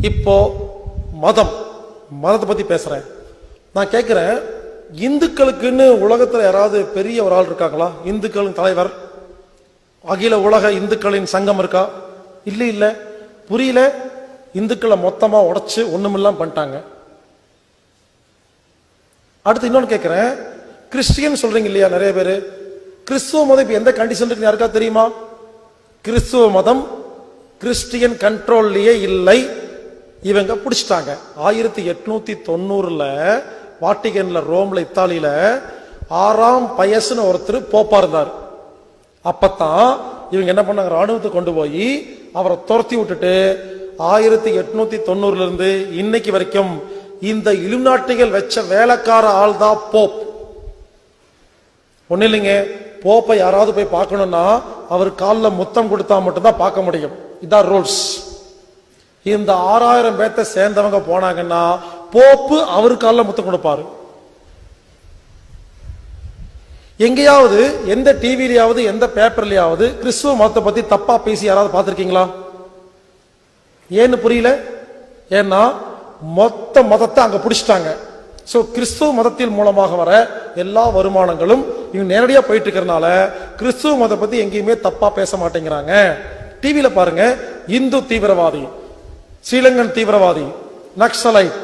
இப்போ மதத்தை பத்தி பேசுறேன். நான் கேட்கிறேன், இந்துக்களுக்குன்னு உலகத்துல யாராவது பெரிய ஒரு ஆள் இருக்காங்களா? இந்துக்களின் தலைவர், அகில உலக இந்துக்களின் சங்கம் இருக்கா? இல்ல புரியல. இந்துக்களை மொத்தமா உடைச்சு ஒண்ணுமில்லாம் பண்ணிட்டாங்க. அடுத்து இன்னொன்னு கேட்கிறேன், கிறிஸ்டியன் சொல்றீங்க இல்லையா நிறைய பேரு, கிறிஸ்துவ மதம் இப்ப எந்த கண்டிஷன் இருக்கு யாருக்கா தெரியுமா? கிறிஸ்துவ மதம் கிறிஸ்டியன் கண்ட்ரோல்லயே இல்லை, இவங்க பிடிச்சிட்டாங்க. 1890 வாட்டிகன்ல ரோம்ல இத்தாலியில 6ஆம் பயசுன்னு ஒருத்தர் போப்பா இருந்தார். அப்பத்தான் இவங்க என்ன பண்ணாங்க, ராணுவத்தை கொண்டு போய் அவரை துரத்தி விட்டுட்டு 1890 இருந்து இன்னைக்கு வரைக்கும் இந்த இலுமினாட்டிகள் வச்ச வேலைக்கார ஆள் தான் போப். ஒண்ணு இல்லைங்க, போப்பை யாராவது போய் பார்க்கணும்னா அவர் காலில் முத்தம் கொடுத்தா மட்டும்தான் பார்க்க முடியும். இதான் ரூல்ஸ். இந்த 6000 பேர்த்த சேர்ந்தவங்க போனாங்கன்னா போப்பு அவரு காலில் முத்தம் கொடுப்பாரு. எங்கேயாவது எந்த டிவிலையாவது எந்த பேப்பர்லயாவது கிறிஸ்துவ மதத்தை பத்தி தப்பா பேசி யாராவது பார்த்திருக்கீங்களா? ஏன்னு புரியல. ஏன்னா மொத்த மதத்தை அங்க பிடிச்சிட்டாங்க. சோ கிறிஸ்துவ மதத்தின் மூலமாக வர எல்லா வருமானங்களும் இவங்க நேரடியா போயிட்டு இருக்கிறதுனால கிறிஸ்துவ மதத்தை பத்தி எங்கேயுமே தப்பா பேச மாட்டேங்கிறாங்க. டிவியில பாருங்க, இந்து தீவிரவாதி, ஸ்ரீலங்கன் தீவிரவாதி, நக்சலைட்,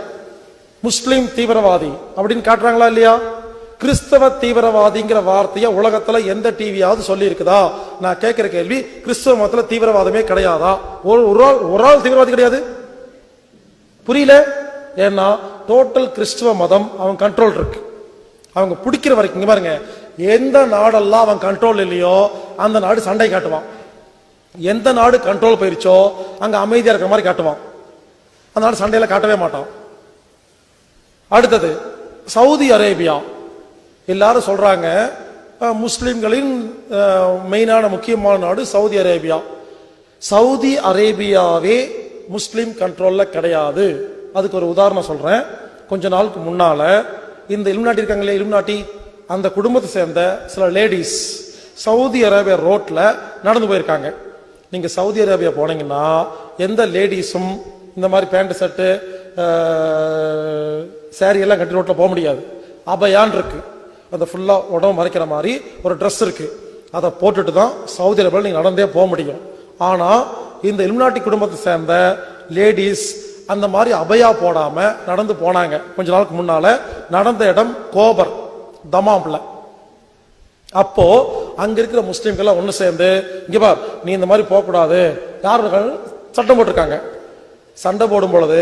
முஸ்லிம் தீவிரவாதி அப்படின்னு காட்டுறாங்களா இல்லையா? கிறிஸ்தவ தீவிரவாதிங்கிற வார்த்தைய உலகத்துல எந்த டிவியாவது சொல்லி இருக்குதா? நான் கேட்கிற கேள்வி, கிறிஸ்தவ மதத்துல தீவிரவாதமே கிடையாதா? ஒரு ஆள் தீவிரவாதி கிடையாது. புரியல. ஏன்னா டோட்டல் கிறிஸ்தவ மதம் அவன் கண்ட்ரோல் இருக்கு. அவங்க பிடிக்கிற வரைக்கும் பாருங்க, எந்த நாடெல்லாம் அவன் கண்ட்ரோல் இல்லையோ அந்த நாடு சண்டை காட்டுவான். எந்த நாடு கண்ட்ரோல் போயிருச்சோ அங்க அமைதியா இருக்கிற மாதிரி காட்டுவான். அந்த நாடு சண்டையில காட்டவே மாட்டான். அடுத்தது சவுதி அரேபியா. எல்லாரும் சொல்றாங்க முஸ்லிம்களின் மெயினான முக்கியமான நாடு சவுதி அரேபியா. சவுதி அரேபியாவே முஸ்லிம் கண்ட்ரோல்ல கிடையாது. அதுக்கு ஒரு உதாரணம் சொல்றேன். கொஞ்ச நாளுக்கு முன்னால இந்த இலுமினாட்டி இருக்காங்களே, இலுமினாட்டி அந்த குடும்பத்தை சேர்ந்த சில லேடிஸ் சவுதி அரேபியா ரோட்ல நடந்து போயிருக்காங்க. நீங்க சவுதி அரேபியா போனீங்கன்னா எந்த லேடிஸும் இந்த மாதிரி பேண்ட் ஷர்ட்டு சாரி எல்லாம் கட்டி ரோட்ல போக முடியாது. அபயான் இருக்கு, அந்த ஃபுல்லா உடம்பு மறைக்கிற மாதிரி ஒரு ட்ரெஸ் இருக்கு. அதை போட்டுட்டு தான் சவுதி அரேபியாவில் நீங்க நடந்தே போக முடியும். ஆனா இந்த இலுமினாட்டி குடும்பத்தை சேர்ந்த லேடிஸ் அந்த மாதிரி அபயா போடாம நடந்து போனாங்க. கொஞ்ச நாளுக்கு முன்னால நடந்த இடம் கோபர், தமாம்ல. அப்போ அங்க இருக்கிற முஸ்லிம்கள் ஒண்ணு சேர்ந்து, இங்க பார் நீ இந்த மாதிரி போக கூடாது யாரு சட்டம் போட்டிருக்காங்க. சண்டை போடும் பொழுது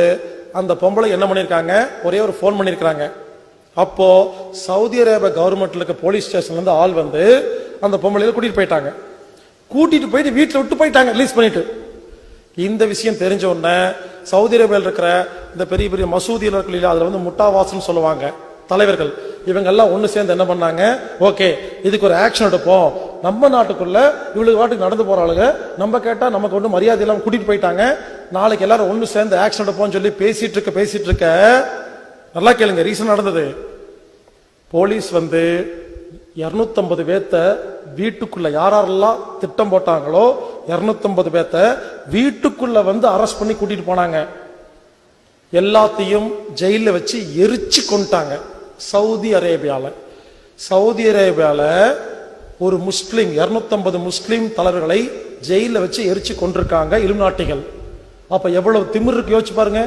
அந்த பொம்பளை என்ன பண்ணிருக்காங்க, ஒரே ஒரு போன் பண்ணிருக்காங்க. அப்போ சவுதி அரேபியா கவர்மெண்ட்ல இருக்க போலீஸ் ஸ்டேஷன்ல இருந்து ஆள் வந்து அந்த பொம்பளையில கூட்டிட்டு போயிட்டாங்க. கூட்டிட்டு போயிட்டு வீட்டுல விட்டு போயிட்டாங்க, ரிலீஸ் பண்ணிட்டு. இந்த விஷயம் தெரிஞ்ச உடனே சவுதி அரேபியாவில் இருக்கிற இந்த பெரிய பெரிய மசூதியில் இருக்கிற அதுல வந்து முட்டாவாசன்னு சொல்லுவாங்க தலைவர்கள், இவங்க எல்லாம் ஒண்ணு சேர்ந்து என்ன பண்ணாங்க, ஓகே இதுக்கு ஒரு ஆக்ஷன் எடுப்போம். நம்ம நாட்டுக்குள்ள இவளுக்கு வாட்டுக்கு நடந்து போற ஆளுங்க நம்ம கேட்டா நமக்கு ஒண்ணு மரியாதை எல்லாம் கூட்டிட்டு போயிட்டாங்க. நாளைக்கு எல்லாரும் ஒண்ணு சேர்ந்து ஆக்ஷன் எடுப்போம் சொல்லி பேசிட்டு இருக்க நல்லா கேளுங்க, ரீசன் நடந்தது. போலீஸ் வந்து 250 பேத்த வீட்டுக்குள்ள யாரெல்லாம் திட்டம் போட்டாங்களோ 250 பேத்த வீட்டுக்குள்ள வந்து அரெஸ்ட் பண்ணி கூட்டிட்டு போனாங்க. எல்லாத்தையும் ஜெயில வச்சு எரிச்சு கொண்டாங்க. சவுதி அரேபியால ஒரு முஸ்லிம் 250 முஸ்லிம் தலைவர்களை ஜெயில வச்சு எரிச்சு கொண்டிருக்காங்க இலுமினாட்டிகள். அப்ப எவ்வளவு திமிரு இருக்கு யோசிச்சு பாருங்க.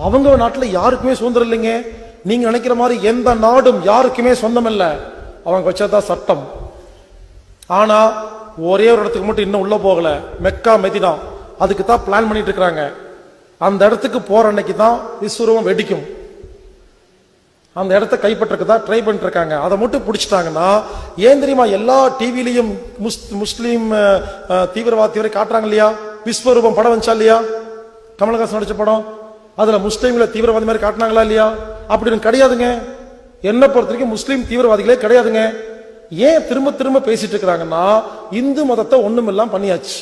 அவங்க நாட்டுல யாருக்குமே சுதந்திரம் இல்லைங்க. நீங்க நினைக்கிற மாதிரி எந்த நாடும் யாருக்குமே சொந்தம் இல்ல, அவங்க வச்சதான் சட்டம். ஆனா ஒரே ஒரு இடத்துக்கு மட்டும் இன்னும் உள்ள போகல, மெக்கா மெதினா. அதுக்கு தான் பிளான் பண்ணிட்டு இருக்காங்க. அந்த இடத்துக்கு போற அன்னைக்கு தான் விஸ்வரூபம் வெடிக்கும். அந்த இடத்த கைப்பற்றக்கு தான் ட்ரை பண்ணிட்டு இருக்காங்க. அதை மட்டும் பிடிச்சிட்டாங்கன்னா ஏன் தெரியுமா, எல்லா டிவிலையும் முஸ்லீம் தீவிரவாதி காட்டுறாங்க இல்லையா? விஸ்வரூபம் படம் வந்துச்சா இல்லையா? கமலஹாசன் நடிச்ச படம், அதுல முஸ்லீம்ல தீவிரவாதி மாதிரி காட்டினாங்களா இல்லையா? அப்படின்னு கிடையாதுங்க. என்ன பொறுத்த வரைக்கும் முஸ்லீம் தீவிரவாதிகளே கிடையாதுங்க. ஏன் திரும்ப திரும்ப பேசிட்டு இருக்கிறாங்கன்னா, இந்து மதத்தை ஒண்ணுமில்லாம் பண்ணியாச்சு,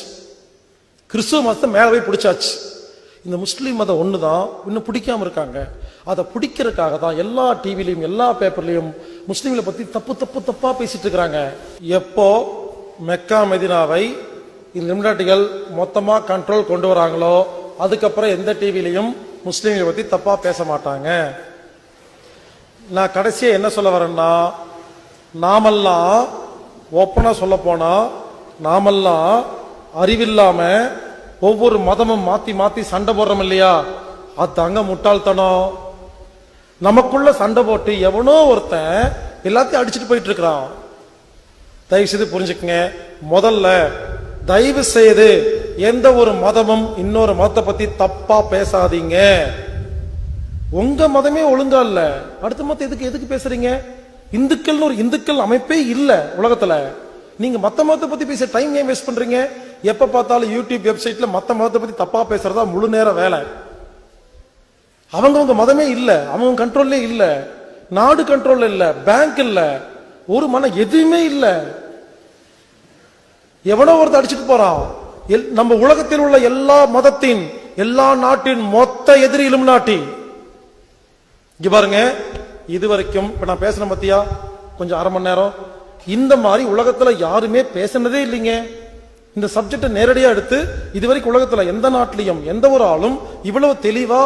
கிறிஸ்துவ மதத்தை மேல போய் பிடிச்சாச்சு. இந்த முஸ்லீம் மதம் ஒண்ணுதான் இன்னும் பிடிக்காம இருக்காங்க. அதை பிடிக்கிறதுக்காக தான் எல்லா டிவிலையும் எல்லா பேப்பர்லயும் முஸ்லீம்களை பத்தி தப்பா பேசிட்டு இருக்கிறாங்க. எப்போ மெக்கா மெதினாவை இலுமினாட்டிகள் மொத்தமா கண்ட்ரோல் கொண்டு வராங்களோ அதுக்கப்புறம் எந்த டிவிலையும் முஸ்லீம்களை பத்தி தப்பா பேச மாட்டாங்க. நான் கடைசியா என்ன சொல்ல வரேன்னா, நாமெல்லாம் ஓப்பனா சொல்ல போனா நாமெல்லாம் அறிவில்லாம ஒவ்வொரு மதமும் மாத்தி மாத்தி சண்டை போடுறோம் இல்லையா, அது அங்க முட்டாள்தனம். நமக்குள்ள சண்டை போட்டு எவனோ ஒருத்தன் எல்லாத்தையும் அடிச்சுட்டு போயிட்டு இருக்கிறான். தயவு செய்து புரிஞ்சுக்கங்க. முதல்ல தயவு செய்து எந்த ஒரு மதமும் இன்னொரு மதத்தை பத்தி தப்பா பேசாதீங்க. உங்க மதமே ஒழுங்கா இல்ல, அடுத்த மதம் எதுக்கு பேசுறீங்க? இந்துக்கள் ஒரு இந்துக்கள் அமைப்பே இல்ல உலகத்துல. நீங்க மத்த மதத்தை பத்தி பேச டைம் ஏன் வேஸ்ட் பண்றீங்க? எப்ப பார்த்தாலும் யூடியூப் வெப்சைட்ல மத்த மதத்தை பத்தி தப்பா பேசுறதா முழு நேர வேலை. அவங்க மதமே இல்ல, அவங்க கண்ட்ரோல்லே இல்ல, நாடு கண்ட்ரோல் இல்ல, பேங்க் இல்ல, ஒரு மனம் எதுவுமே இல்ல. எவனோ ஒருத்தர் அடிச்சுட்டு போறான். நம்ம உலகத்தில் உள்ள எல்லா மதத்தின் எல்லா நாட்டின் மொத்த எதிரி இலுமினாட்டி. இங்க பாருங்க, இதுவரைக்கும் இப்ப நான் பேசுறேன் பத்தியா கொஞ்சம் அரை மணி நேரம், இந்த மாதிரி உலகத்துல யாருமே பேசினதே இல்லைங்க. இந்த சப்ஜெக்ட் நேரடியா எடுத்து இதுவரைக்கும் உலகத்துல எந்த நாட்டிலையும் எந்த ஒரு ஆளும் இவ்வளவு தெளிவா